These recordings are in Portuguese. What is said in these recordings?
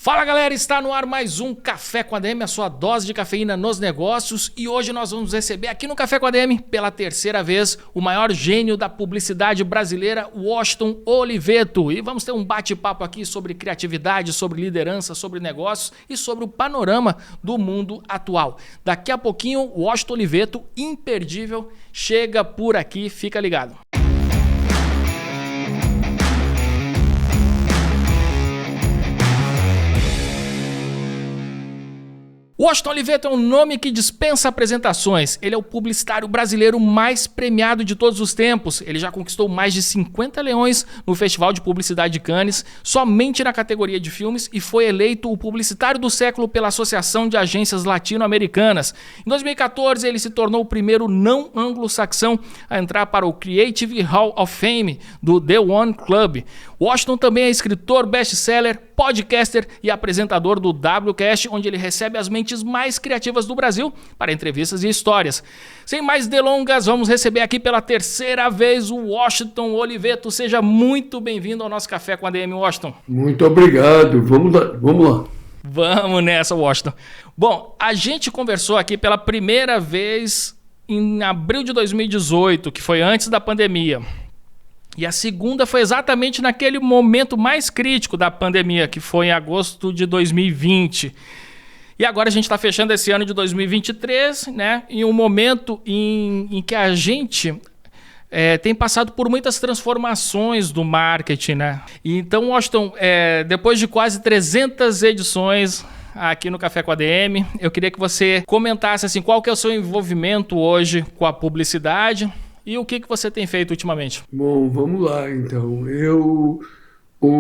Fala galera, está no ar mais um Café com a DM, a sua dose de cafeína nos negócios, e hoje nós vamos receber aqui no Café com a DM, pela terceira vez, o maior gênio da publicidade brasileira, Washington Oliveto, e vamos ter um bate-papo aqui sobre criatividade, sobre liderança, sobre negócios e sobre o panorama do mundo atual. Daqui a pouquinho, o Washington Oliveto, imperdível, chega por aqui, fica ligado. Washington Oliveto é um nome que dispensa apresentações. Ele é o publicitário brasileiro mais premiado de todos os tempos. Ele já conquistou mais de 50 leões no Festival de Publicidade de Cannes, somente na categoria de filmes, e foi eleito o publicitário do século pela Associação de Agências Latino-Americanas. Em 2014, ele se tornou o primeiro não anglo-saxão a entrar para o Creative Hall of Fame do The One Club. Washington também é escritor best-seller, podcaster e apresentador do WCast, onde ele recebe as mentes mais criativas do Brasil para entrevistas e histórias. Sem mais delongas, vamos receber aqui pela terceira vez o Washington Oliveto. Seja muito bem-vindo ao nosso Café com a DM, Washington. Muito obrigado. Vamos lá. Vamos nessa, Washington. Bom, a gente conversou aqui pela primeira vez em abril de 2018, que foi antes da pandemia. E a segunda foi exatamente naquele momento mais crítico da pandemia, que foi em agosto de 2020. E agora a gente está fechando esse ano de 2023, né, em um momento em que a gente tem passado por muitas transformações do marketing, né? E então, Washington, depois de quase 300 edições aqui no Café com a DM, eu queria que você comentasse assim, qual que é o seu envolvimento hoje com a publicidade e o que você tem feito ultimamente. Bom, vamos lá então. O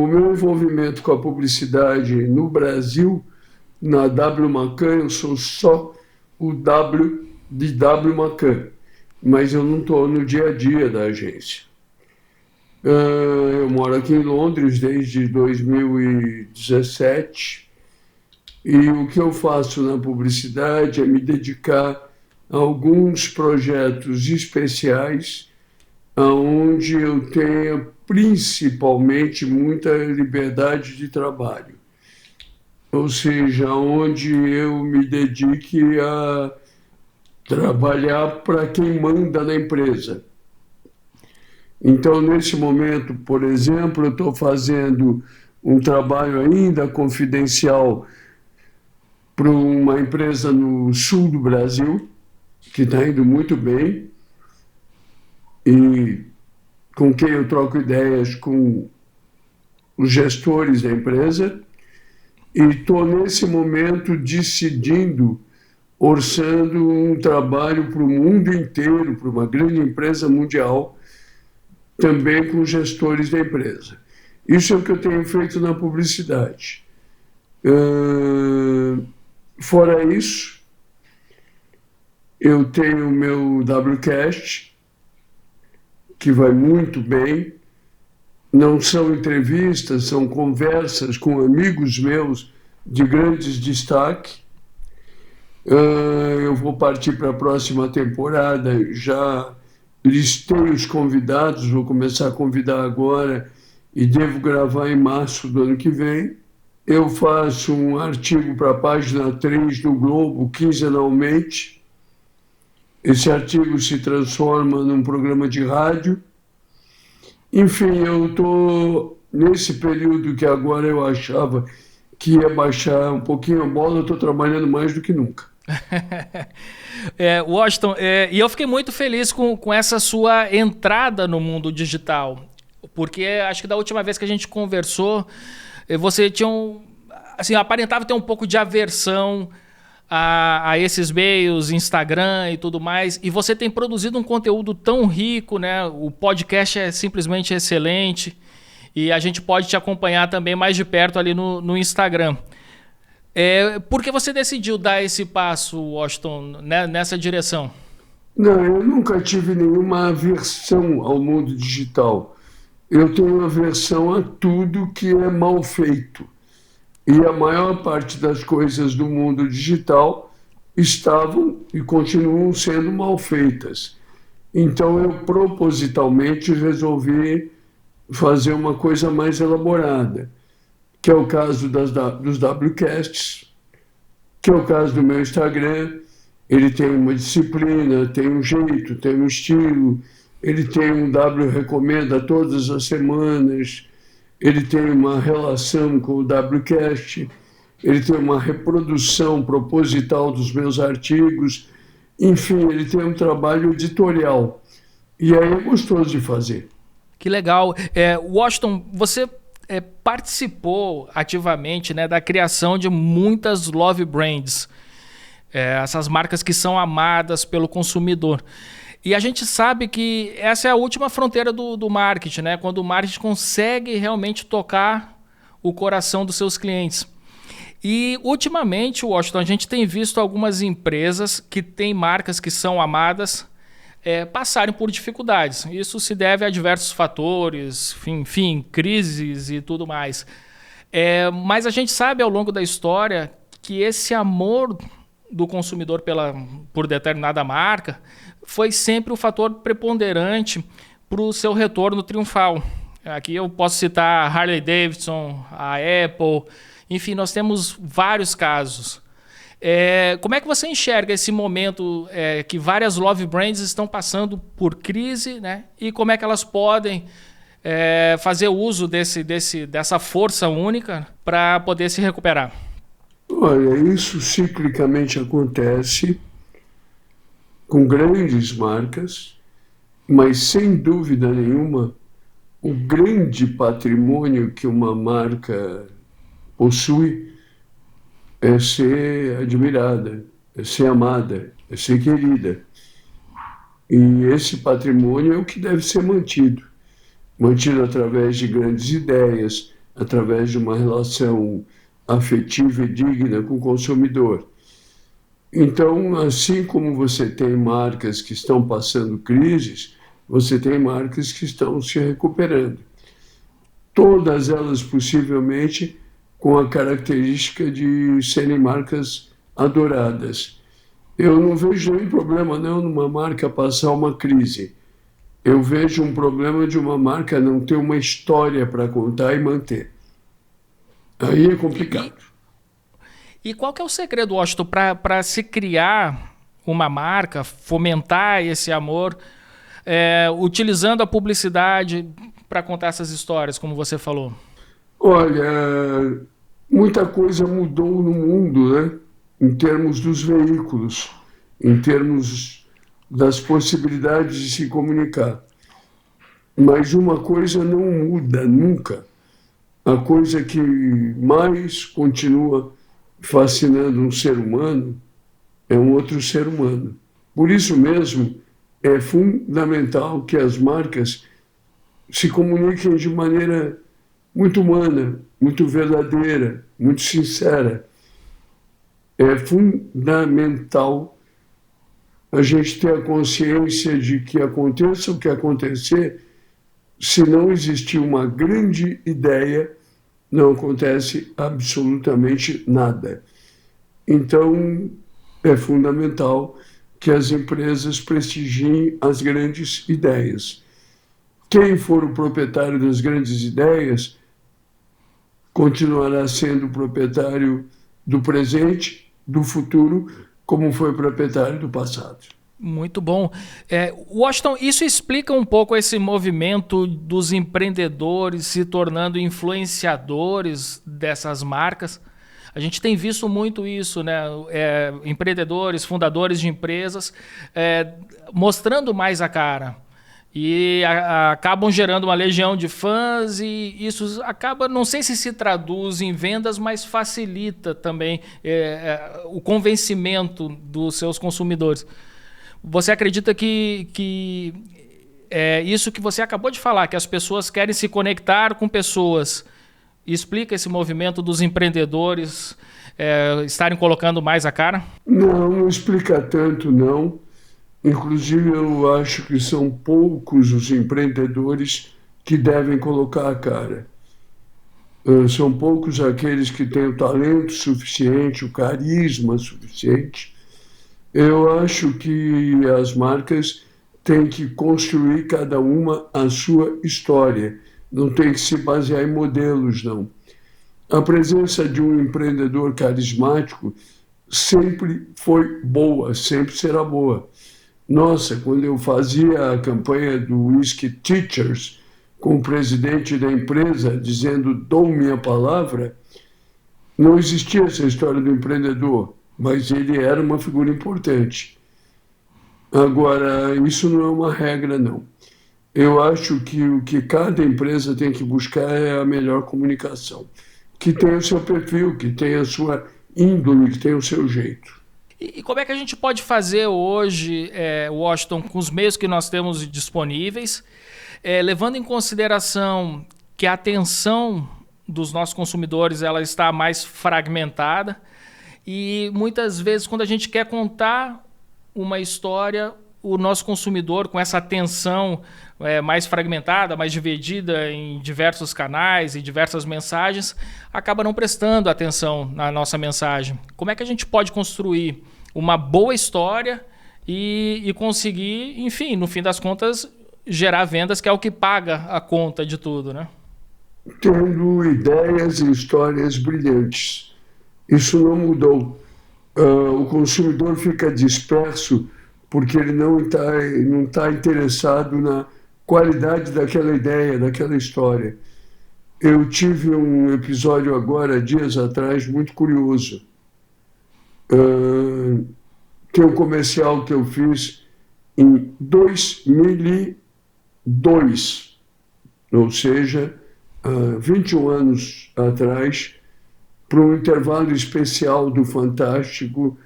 meu envolvimento com a publicidade no Brasil, na W Macan, eu sou só o W de W Macan, mas eu não estou no dia a dia da agência. Eu moro aqui em Londres desde 2017 e o que eu faço na publicidade é me dedicar a alguns projetos especiais onde eu tenho principalmente muita liberdade de trabalho. Ou seja, onde eu me dedique a trabalhar para quem manda na empresa. Então, nesse momento, por exemplo, eu estou fazendo um trabalho ainda confidencial para uma empresa no sul do Brasil, que está indo muito bem, e com quem eu troco ideias com os gestores da empresa. E estou, nesse momento, decidindo, orçando um trabalho para o mundo inteiro, para uma grande empresa mundial, também com os gestores da empresa. Isso é o que eu tenho feito na publicidade. Fora isso, eu tenho o meu WCast, que vai muito bem. Não são entrevistas, são conversas com amigos meus de grandes destaque. Eu vou partir para a próxima temporada, já listei os convidados, vou começar a convidar agora e devo gravar em março do ano que vem. Eu faço um artigo para a página 3 do Globo, quinzenalmente. Esse artigo se transforma num programa de rádio. Enfim, eu estou nesse período que agora eu achava que ia baixar um pouquinho a bola, eu estou trabalhando mais do que nunca. Washington, e eu fiquei muito feliz com essa sua entrada no mundo digital, porque acho que da última vez que a gente conversou, você tinha aparentava ter um pouco de aversão a esses meios, Instagram e tudo mais, e você tem produzido um conteúdo tão rico, né? O podcast é simplesmente excelente e a gente pode te acompanhar também mais de perto ali no Instagram. Por que você decidiu dar esse passo, Washington, né, nessa direção? Não, eu nunca tive nenhuma aversão ao mundo digital. Eu tenho aversão a tudo que é mal feito. E a maior parte das coisas do mundo digital estavam e continuam sendo mal feitas. Então eu propositalmente resolvi fazer uma coisa mais elaborada, que é o caso dos Wcasts, que é o caso do meu Instagram. Ele tem uma disciplina, tem um jeito, tem um estilo, ele tem um W Recomenda todas as semanas, ele tem uma relação com o Wcast, ele tem uma reprodução proposital dos meus artigos, enfim, ele tem um trabalho editorial. E aí é gostoso de fazer. Que legal. Washington, você participou ativamente, né, da criação de muitas love brands, essas marcas que são amadas pelo consumidor. E a gente sabe que essa é a última fronteira do marketing, né, quando o marketing consegue realmente tocar o coração dos seus clientes. E, ultimamente, Washington, a gente tem visto algumas empresas que têm marcas que são amadas passarem por dificuldades. Isso se deve a diversos fatores, enfim, crises e tudo mais. Mas a gente sabe ao longo da história que esse amor do consumidor por determinada marca foi sempre o fator preponderante para o seu retorno triunfal. Aqui eu posso citar a Harley Davidson, a Apple, enfim, nós temos vários casos. Como é que você enxerga esse momento que várias love brands estão passando por crise, né? E como é que elas podem fazer uso dessa força única para poder se recuperar? Olha, isso ciclicamente acontece com grandes marcas, mas sem dúvida nenhuma, o grande patrimônio que uma marca possui é ser admirada, é ser amada, é ser querida. E esse patrimônio é o que deve ser mantido através de grandes ideias, através de uma relação afetiva e digna com o consumidor. Então, assim como você tem marcas que estão passando crises, você tem marcas que estão se recuperando. Todas elas possivelmente com a característica de serem marcas adoradas. Eu não vejo nenhum problema não numa marca passar uma crise. Eu vejo um problema de uma marca não ter uma história para contar e manter. Aí é complicado. E qual que é o segredo, Washington, para se criar uma marca, fomentar esse amor, utilizando a publicidade para contar essas histórias, como você falou? Olha, muita coisa mudou no mundo, né? Em termos dos veículos, em termos das possibilidades de se comunicar. Mas uma coisa não muda nunca. A coisa que mais continua fascinando um ser humano é um outro ser humano. Por isso mesmo, é fundamental que as marcas se comuniquem de maneira muito humana, muito verdadeira, muito sincera. É fundamental a gente ter a consciência de que aconteça o que acontecer, se não existir uma grande ideia, não acontece absolutamente nada. Então, é fundamental que as empresas prestigiem as grandes ideias. Quem for o proprietário das grandes ideias continuará sendo proprietário do presente, do futuro, como foi proprietário do passado. Muito bom. Washington, isso explica um pouco esse movimento dos empreendedores se tornando influenciadores dessas marcas. A gente tem visto muito isso, né? Empreendedores, fundadores de empresas mostrando mais a cara. E acabam gerando uma legião de fãs e isso acaba, não sei se traduz em vendas, mas facilita também o convencimento dos seus consumidores. Você acredita que isso que você acabou de falar, que as pessoas querem se conectar com pessoas, explica esse movimento dos empreendedores estarem colocando mais a cara? Não explica tanto, não. Inclusive, eu acho que são poucos os empreendedores que devem colocar a cara. São poucos aqueles que têm o talento suficiente, o carisma suficiente. Eu acho que as marcas têm que construir cada uma a sua história. Não tem que se basear em modelos, não. A presença de um empreendedor carismático sempre foi boa, sempre será boa. Nossa, quando eu fazia a campanha do Whisky Teachers com o presidente da empresa dizendo dou minha palavra, não existia essa história do empreendedor, mas ele era uma figura importante. Agora, isso não é uma regra, não. Eu acho que o que cada empresa tem que buscar é a melhor comunicação, que tenha o seu perfil, que tenha a sua índole, que tenha o seu jeito. E como é que a gente pode fazer hoje, Washington, com os meios que nós temos disponíveis, levando em consideração que a atenção dos nossos consumidores ela está mais fragmentada e muitas vezes quando a gente quer contar uma história, o nosso consumidor com essa atenção mais fragmentada, mais dividida em diversos canais e diversas mensagens, acaba não prestando atenção na nossa mensagem. Como é que a gente pode construir uma boa história e conseguir, enfim, no fim das contas, gerar vendas, que é o que paga a conta de tudo, né? Tendo ideias e histórias brilhantes. Isso não mudou. O consumidor fica disperso porque ele não está interessado na qualidade daquela ideia, daquela história. Eu tive um episódio agora, dias atrás, muito curioso. Tem um comercial que eu fiz em 2002, ou seja, 21 anos atrás, para um intervalo especial do Fantástico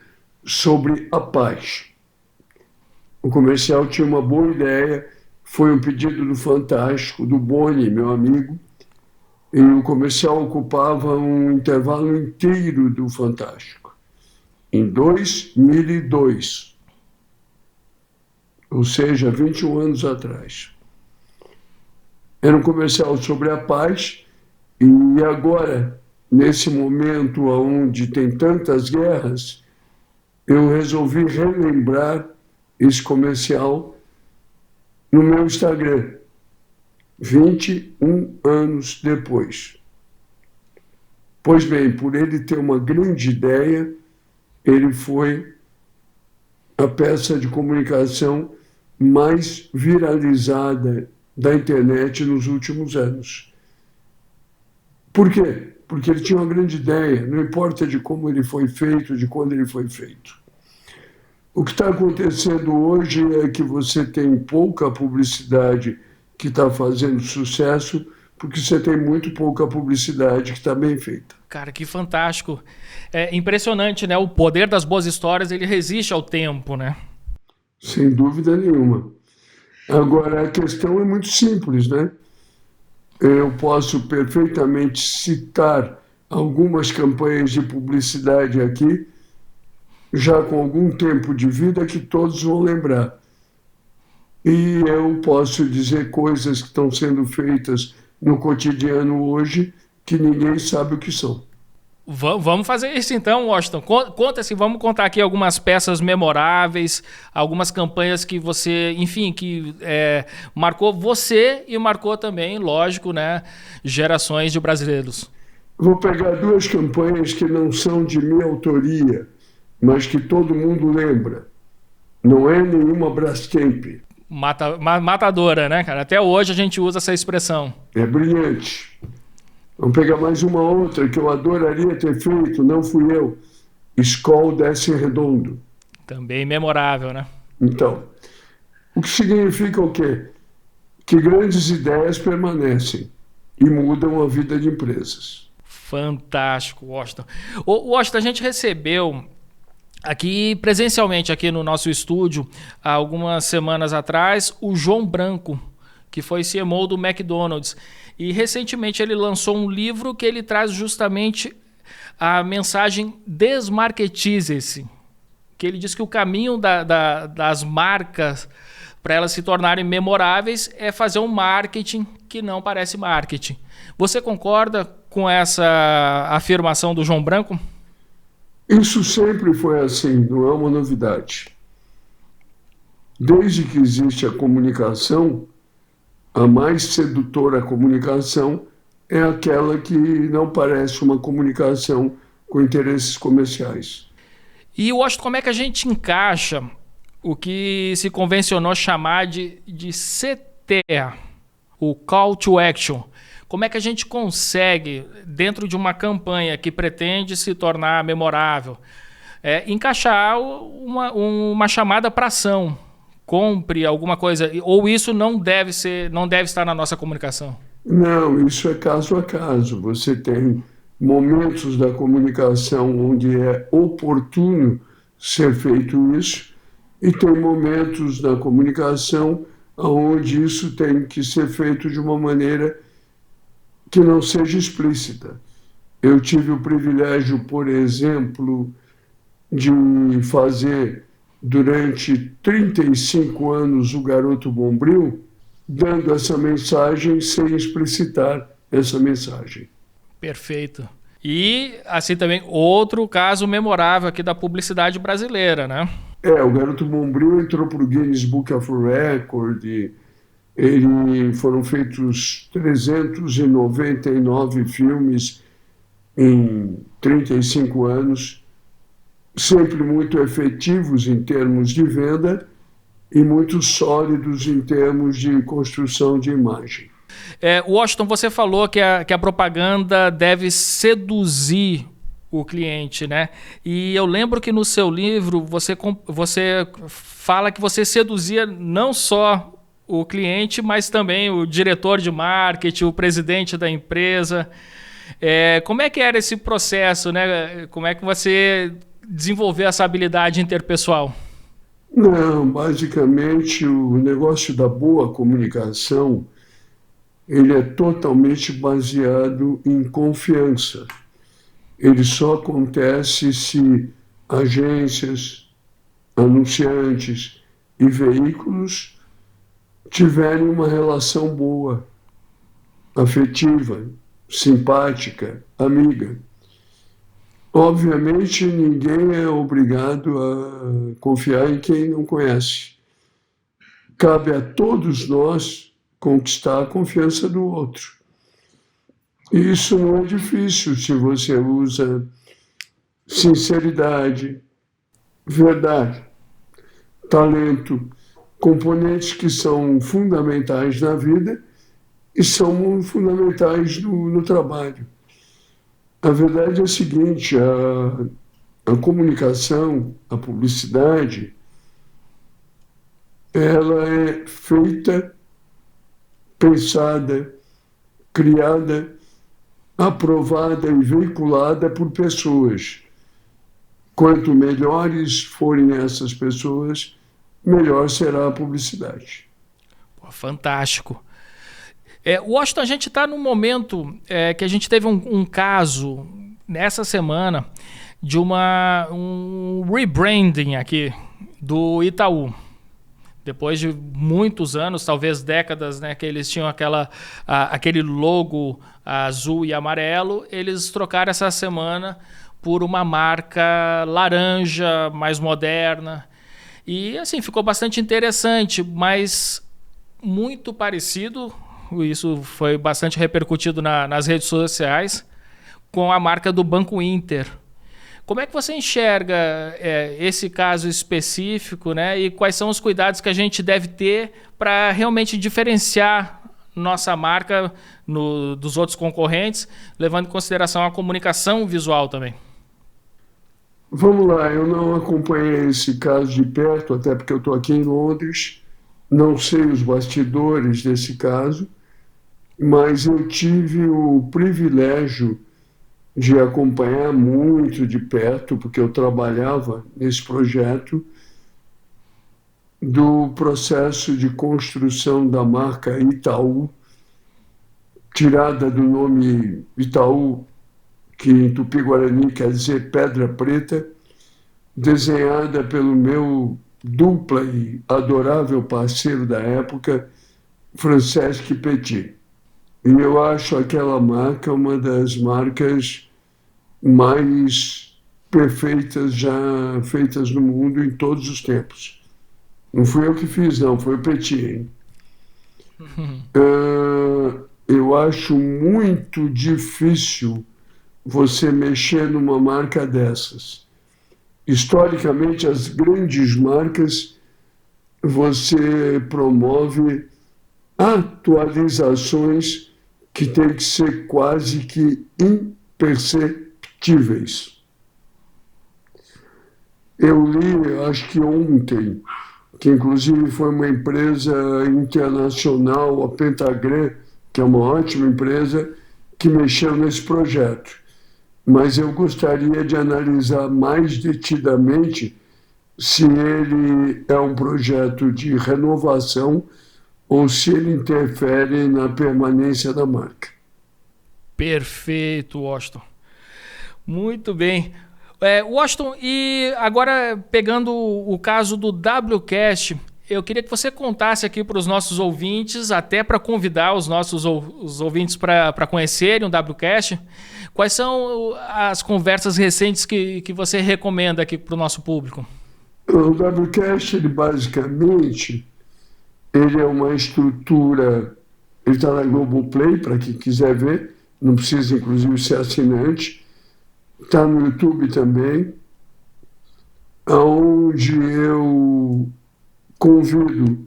sobre a paz. O comercial tinha uma boa ideia, foi um pedido do Fantástico, do Boni, meu amigo, e o comercial ocupava um intervalo inteiro do Fantástico, em 2002, ou seja, 21 anos atrás. Era um comercial sobre a paz, e agora, nesse momento onde tem tantas guerras, eu resolvi relembrar esse comercial no meu Instagram, 21 anos depois. Pois bem, por ele ter uma grande ideia, ele foi a peça de comunicação mais viralizada da internet nos últimos anos. Por quê? Porque ele tinha uma grande ideia, não importa de como ele foi feito, de quando ele foi feito. O que está acontecendo hoje é que você tem pouca publicidade que está fazendo sucesso, porque você tem muito pouca publicidade que está bem feita. Cara, que fantástico. É impressionante, né? O poder das boas histórias, ele resiste ao tempo, né? Sem dúvida nenhuma. Agora, a questão é muito simples, né? Eu posso perfeitamente citar algumas campanhas de publicidade aqui, já com algum tempo de vida, que todos vão lembrar. E eu posso dizer coisas que estão sendo feitas no cotidiano hoje que ninguém sabe o que são. Vamos fazer isso então, Washington. Conta-se, vamos contar aqui algumas peças memoráveis, algumas campanhas que você, enfim, que marcou você e marcou também, lógico, né, gerações de brasileiros. Vou pegar duas campanhas que não são de minha autoria, mas que todo mundo lembra. Não é nenhuma Brastemp. Matadora, né, cara? Até hoje a gente usa essa expressão. É brilhante. Vamos pegar mais uma outra que eu adoraria ter feito, não fui eu. Skol Desce Redondo. Também memorável, né? Então, o que significa o quê? Que grandes ideias permanecem e mudam a vida de empresas. Fantástico, Washington. Washington, a gente recebeu aqui presencialmente aqui no nosso estúdio, há algumas semanas atrás, o João Branco, que foi CMO do McDonald's. E recentemente ele lançou um livro que ele traz justamente a mensagem Desmarketize-se, que ele diz que o caminho das marcas para elas se tornarem memoráveis é fazer um marketing que não parece marketing. Você concorda com essa afirmação do João Branco? Isso sempre foi assim, não é uma novidade. Desde que existe a comunicação, a mais sedutora comunicação é aquela que não parece uma comunicação com interesses comerciais. E, Washington, como é que a gente encaixa o que se convencionou chamar de CTA, o Call to Action? Como é que a gente consegue, dentro de uma campanha que pretende se tornar memorável, encaixar uma chamada para ação? Compre alguma coisa, ou isso não deve estar na nossa comunicação? Não, isso é caso a caso. Você tem momentos da comunicação onde é oportuno ser feito isso, e tem momentos da comunicação onde isso tem que ser feito de uma maneira que não seja explícita. Eu tive o privilégio, por exemplo, de fazer durante 35 anos o Garoto Bombril, dando essa mensagem sem explicitar essa mensagem. Perfeito. E, assim também, outro caso memorável aqui da publicidade brasileira, né? O Garoto Bombril entrou para o Guinness Book of Record. Foram feitos 399 filmes em 35 anos, sempre muito efetivos em termos de venda e muito sólidos em termos de construção de imagem. Washington, você falou que a propaganda deve seduzir o cliente, né? E eu lembro que no seu livro você fala que você seduzia não só o cliente, mas também o diretor de marketing, o presidente da empresa. Como é que era esse processo, né? Como é que você desenvolveu essa habilidade interpessoal? Não, basicamente o negócio da boa comunicação, ele é totalmente baseado em confiança. Ele só acontece se agências, anunciantes e veículos tiverem uma relação boa, afetiva, simpática, amiga. Obviamente, ninguém é obrigado a confiar em quem não conhece. Cabe a todos nós conquistar a confiança do outro. E isso não é difícil se você usa sinceridade, verdade, talento, componentes que são fundamentais na vida e são fundamentais no trabalho. A verdade é a seguinte, a comunicação, a publicidade, ela é feita, pensada, criada, aprovada e veiculada por pessoas. Quanto melhores forem essas pessoas, melhor será a publicidade. Fantástico. Washington, a gente está num momento que a gente teve um caso nessa semana de um rebranding aqui do Itaú. Depois de muitos anos, talvez décadas, né, que eles tinham aquele logo azul e amarelo, eles trocaram essa semana por uma marca laranja, mais moderna. E assim, ficou bastante interessante, mas muito parecido, isso foi bastante repercutido nas redes sociais, com a marca do Banco Inter. Como é que você enxerga esse caso específico, né? E quais são os cuidados que a gente deve ter para realmente diferenciar nossa marca dos outros concorrentes, levando em consideração a comunicação visual também? Vamos lá, eu não acompanhei esse caso de perto, até porque eu estou aqui em Londres, não sei os bastidores desse caso, mas eu tive o privilégio de acompanhar muito de perto, porque eu trabalhava nesse projeto, do processo de construção da marca Itaú, tirada do nome Itaú, que em Tupi-Guarani quer dizer Pedra Preta, desenhada pelo meu dupla e adorável parceiro da época, Francesc Petit. E eu acho aquela marca uma das marcas mais perfeitas já feitas no mundo em todos os tempos. Não fui eu que fiz, não, foi o Petit. eu acho muito difícil você mexer numa marca dessas. Historicamente, as grandes marcas, você promove atualizações que têm que ser quase que imperceptíveis. Eu li, acho que ontem, que inclusive foi uma empresa internacional, a Pentagram, que é uma ótima empresa, que mexeu nesse projeto. Mas eu gostaria de analisar mais detidamente se ele é um projeto de renovação ou se ele interfere na permanência da marca. Perfeito, Washington. Muito bem. Washington, e agora pegando o caso do WCast, eu queria que você contasse aqui para os nossos ouvintes, até para convidar os nossos os ouvintes para conhecerem o WCast, quais são as conversas recentes que você recomenda aqui para o nosso público? O WCast, ele basicamente, ele é uma estrutura, ele está na Globoplay, para quem quiser ver, não precisa inclusive ser assinante, está no YouTube também, onde eu convido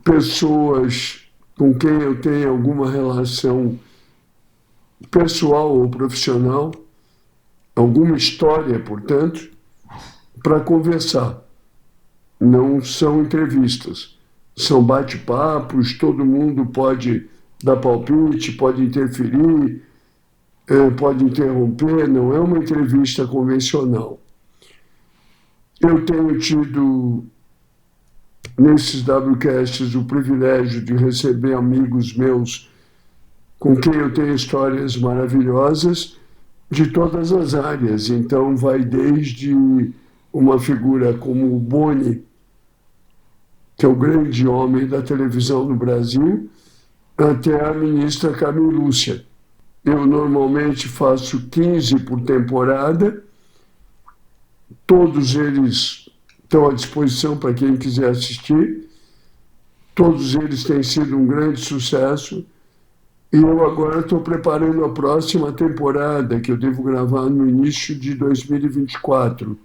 pessoas com quem eu tenho alguma relação pessoal ou profissional, alguma história, portanto, para conversar. Não são entrevistas, são bate-papos, todo mundo pode dar palpite, pode interferir, pode interromper, não é uma entrevista convencional. Eu tenho tido, nesses WCasts, o privilégio de receber amigos meus com quem eu tenho histórias maravilhosas de todas as áreas. Então, vai desde uma figura como o Boni, que é o grande homem da televisão no Brasil, até a ministra Carmen Lúcia. Eu normalmente faço 15 por temporada, todos eles estão à disposição para quem quiser assistir, todos eles têm sido um grande sucesso, e eu agora estou preparando a próxima temporada, que eu devo gravar no início de 2024,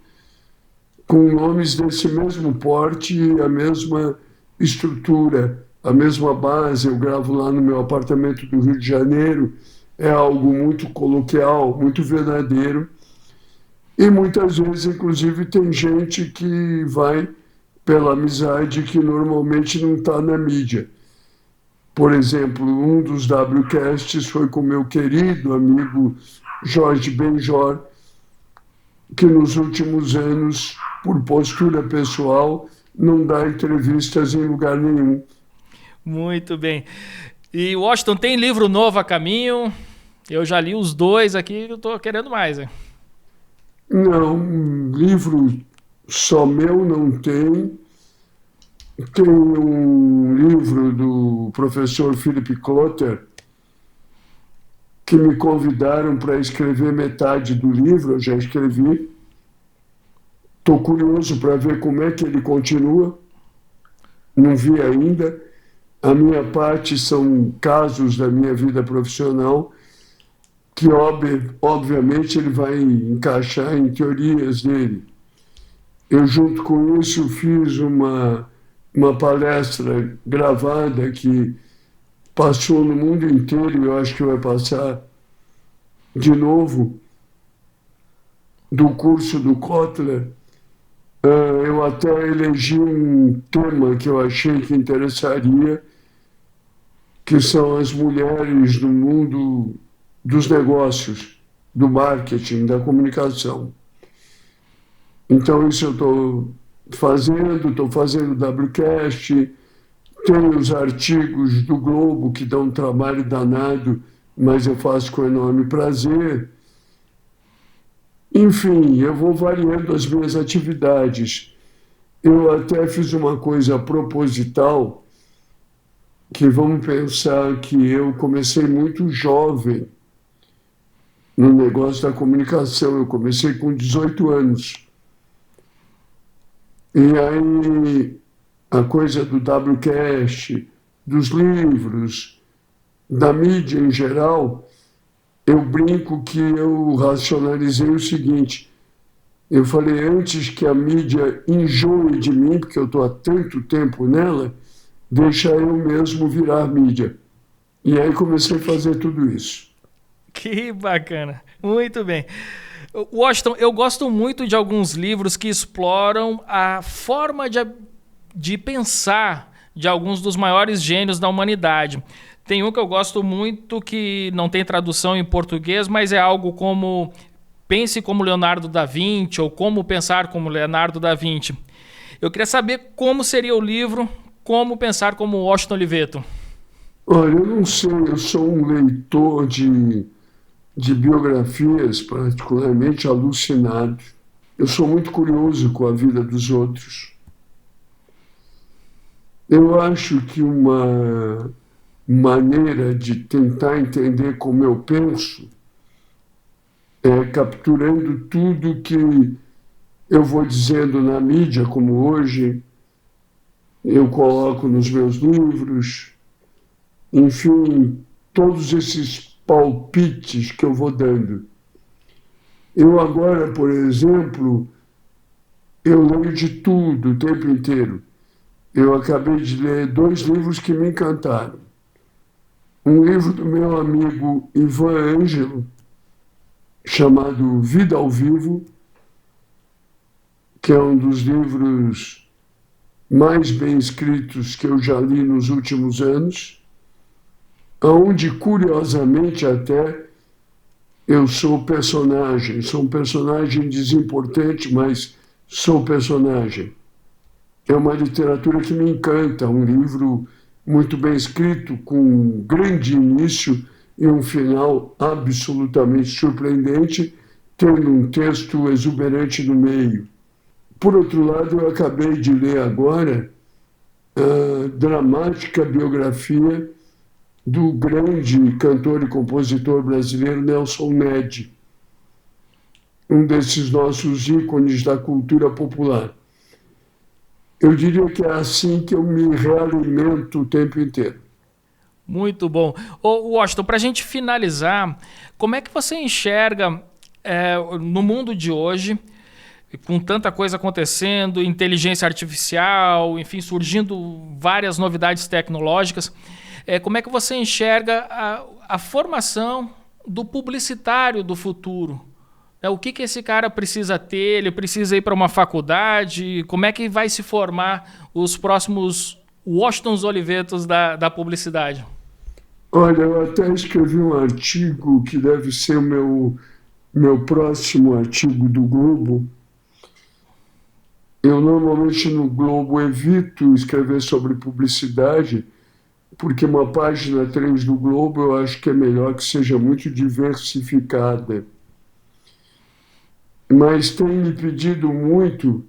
com nomes desse mesmo porte, a mesma estrutura, a mesma base. Eu gravo lá no meu apartamento do Rio de Janeiro, é algo muito coloquial, muito verdadeiro, e muitas vezes, inclusive, tem gente que vai pela amizade que normalmente não está na mídia. Por exemplo, um dos WCasts foi com meu querido amigo Jorge Benjor, que nos últimos anos, por postura pessoal, não dá entrevistas em lugar nenhum. Muito bem. E Washington, tem livro novo a caminho? Eu já li os 2 aqui, eu estou querendo mais. Hein? Não, livro só meu não tem. Tem um livro do professor Philip Klotter, que me convidaram para escrever metade do livro, eu já escrevi. Estou curioso para ver como é que ele continua, não vi ainda. A minha parte são casos da minha vida profissional que, obviamente, ele vai encaixar em teorias dele. Eu, junto com isso, fiz uma palestra gravada que passou no mundo inteiro, eu acho que vai passar de novo, do curso do Kotler. Eu até elegi um tema que eu achei que interessaria, que são as mulheres no mundo dos negócios, do marketing, da comunicação. Então, isso eu estou fazendo WCast, tenho os artigos do Globo que dão um trabalho danado, mas eu faço com enorme prazer. Enfim, eu vou variando as minhas atividades. Eu até fiz uma coisa proposital, que vamos pensar que eu comecei muito jovem no negócio da comunicação. Eu comecei com 18 anos. E aí, a coisa do WCast, dos livros, da mídia em geral, eu brinco que eu racionalizei o seguinte: eu falei antes que a mídia enjoe de mim, porque eu estou há tanto tempo nela, deixa eu mesmo virar mídia. E aí comecei a fazer tudo isso. Que bacana. Muito bem. Washington, eu gosto muito de alguns livros que exploram a forma de pensar de alguns dos maiores gênios da humanidade. Tem um que eu gosto muito que não tem tradução em português, mas é algo como Pense como Leonardo da Vinci ou Como Pensar como Leonardo da Vinci. Eu queria saber como seria o livro Como Pensar como Washington Oliveto. Olha, eu não sei, eu sou um leitor de biografias particularmente alucinado. Eu sou muito curioso com a vida dos outros. Eu acho que uma maneira de tentar entender como eu penso é capturando tudo que eu vou dizendo na mídia, como hoje, eu coloco nos meus livros, enfim, todos esses palpites que eu vou dando. Eu agora, por exemplo, eu leio de tudo o tempo inteiro. Eu acabei de ler 2 livros que me encantaram. Um livro do meu amigo Ivan Ângelo, chamado Vida ao Vivo, que é um dos livros mais bem escritos que eu já li nos últimos anos, onde, curiosamente até, eu sou um personagem desimportante, mas sou personagem. É uma literatura que me encanta, um livro muito bem escrito, com um grande início e um final absolutamente surpreendente, tendo um texto exuberante no meio. Por outro lado, eu acabei de ler agora a dramática biografia do grande cantor e compositor brasileiro Nelson Ned, um desses nossos ícones da cultura popular. Eu diria que é assim que eu me realimento o tempo inteiro. Muito bom. Ô, Washington, para a gente finalizar, como é que você enxerga no mundo de hoje, com tanta coisa acontecendo, inteligência artificial, enfim, surgindo várias novidades tecnológicas, como é que você enxerga a formação do publicitário do futuro? O que esse cara precisa ter? Ele precisa ir para uma faculdade? Como é que vai se formar os próximos Washington Olivetos da publicidade? Olha, eu até escrevi um artigo que deve ser o meu próximo artigo do Globo. Eu normalmente no Globo evito escrever sobre publicidade, porque uma página 3 do Globo eu acho que é melhor que seja muito diversificada. Mas tem me pedido muito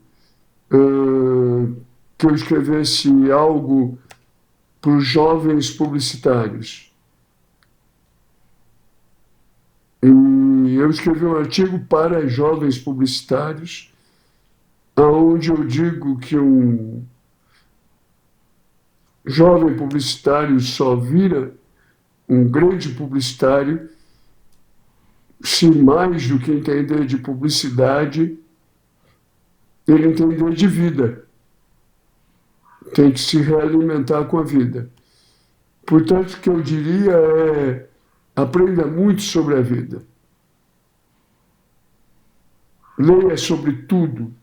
que eu escrevesse algo para os jovens publicitários. E eu escrevi um artigo para jovens publicitários, onde eu digo que um jovem publicitário só vira um grande publicitário se mais do que entender de publicidade, ele entender de vida. Tem que se realimentar com a vida. Portanto, o que eu diria é: aprenda muito sobre a vida. Leia sobre tudo.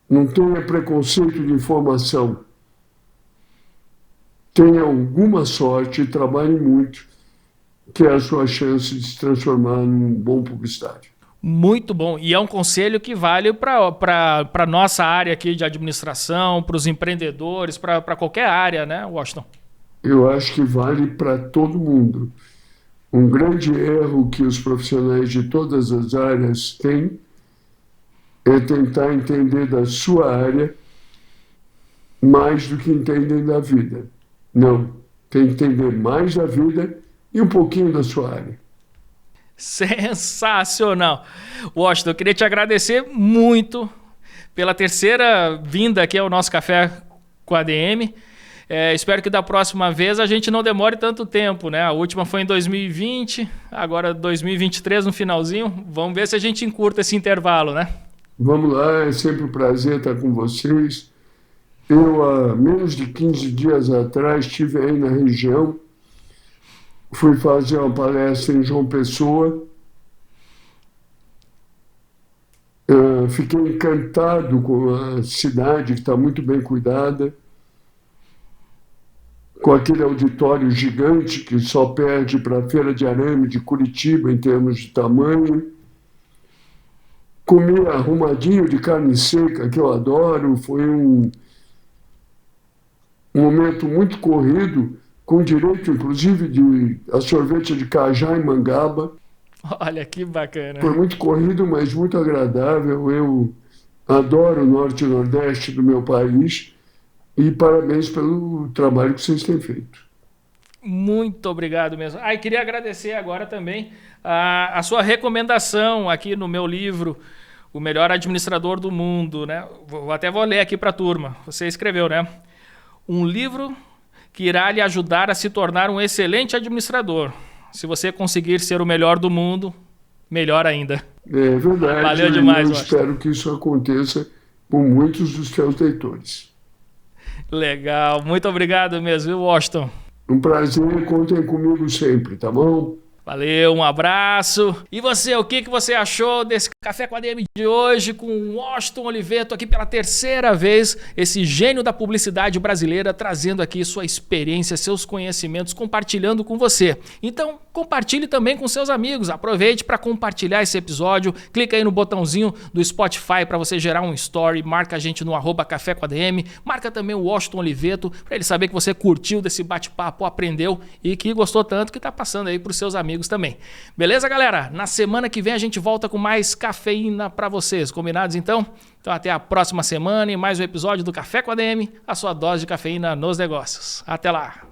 Não tenha preconceito de informação. Tenha alguma sorte e trabalhe muito, que é a sua chance de se transformar num bom publicitário. Muito bom. E é um conselho que vale para a nossa área aqui de administração, para os empreendedores, para qualquer área, né, Washington? Eu acho que vale para todo mundo. Um grande erro que os profissionais de todas as áreas têm é tentar entender da sua área mais do que entendem da vida. Não, tem que entender mais da vida e um pouquinho da sua área. Sensacional. Washington, eu queria te agradecer muito pela terceira vinda aqui ao nosso Café com a ADM. Espero que da próxima vez a gente não demore tanto tempo, né? A última foi em 2020, agora 2023 no finalzinho. Vamos ver se a gente encurta esse intervalo, né? Vamos lá, é sempre um prazer estar com vocês. Eu, há menos de 15 dias atrás, estive aí na região, fui fazer uma palestra em João Pessoa. Fiquei encantado com a cidade, que está muito bem cuidada, com aquele auditório gigante que só perde para a Feira de Arame de Curitiba em termos de tamanho. Comi arrumadinho de carne seca, que eu adoro. Foi um momento muito corrido, com direito, inclusive, a sorvete de cajá e mangaba. Olha, que bacana. Foi muito corrido, mas muito agradável. Eu adoro o Norte e Nordeste do meu país e parabéns pelo trabalho que vocês têm feito. Muito obrigado mesmo. E queria agradecer agora também a sua recomendação aqui no meu livro, O Melhor Administrador do Mundo, né? Vou ler aqui para a turma. Você escreveu, né? Um livro que irá lhe ajudar a se tornar um excelente administrador. Se você conseguir ser o melhor do mundo, melhor ainda. É verdade. Valeu demais, eu espero que isso aconteça com muitos dos seus leitores. Legal. Muito obrigado mesmo, viu, Washington? Um prazer, contem comigo sempre, tá bom? Valeu, um abraço. E você, o que você achou desse Café com a DM de hoje com o Washington Oliveto aqui pela terceira vez, esse gênio da publicidade brasileira, trazendo aqui sua experiência, seus conhecimentos, compartilhando com você. Então, compartilhe também com seus amigos. Aproveite para compartilhar esse episódio. Clica aí no botãozinho do Spotify para você gerar um story. Marca a gente no @Café com a DM. Marca também o Washington Oliveto para ele saber que você curtiu desse bate-papo, aprendeu e que gostou tanto que está passando aí para os seus amigos também. Beleza, galera? Na semana que vem a gente volta com mais cafeína para vocês. Combinados, então? Então até a próxima semana e mais um episódio do Café com a DM, a sua dose de cafeína nos negócios. Até lá!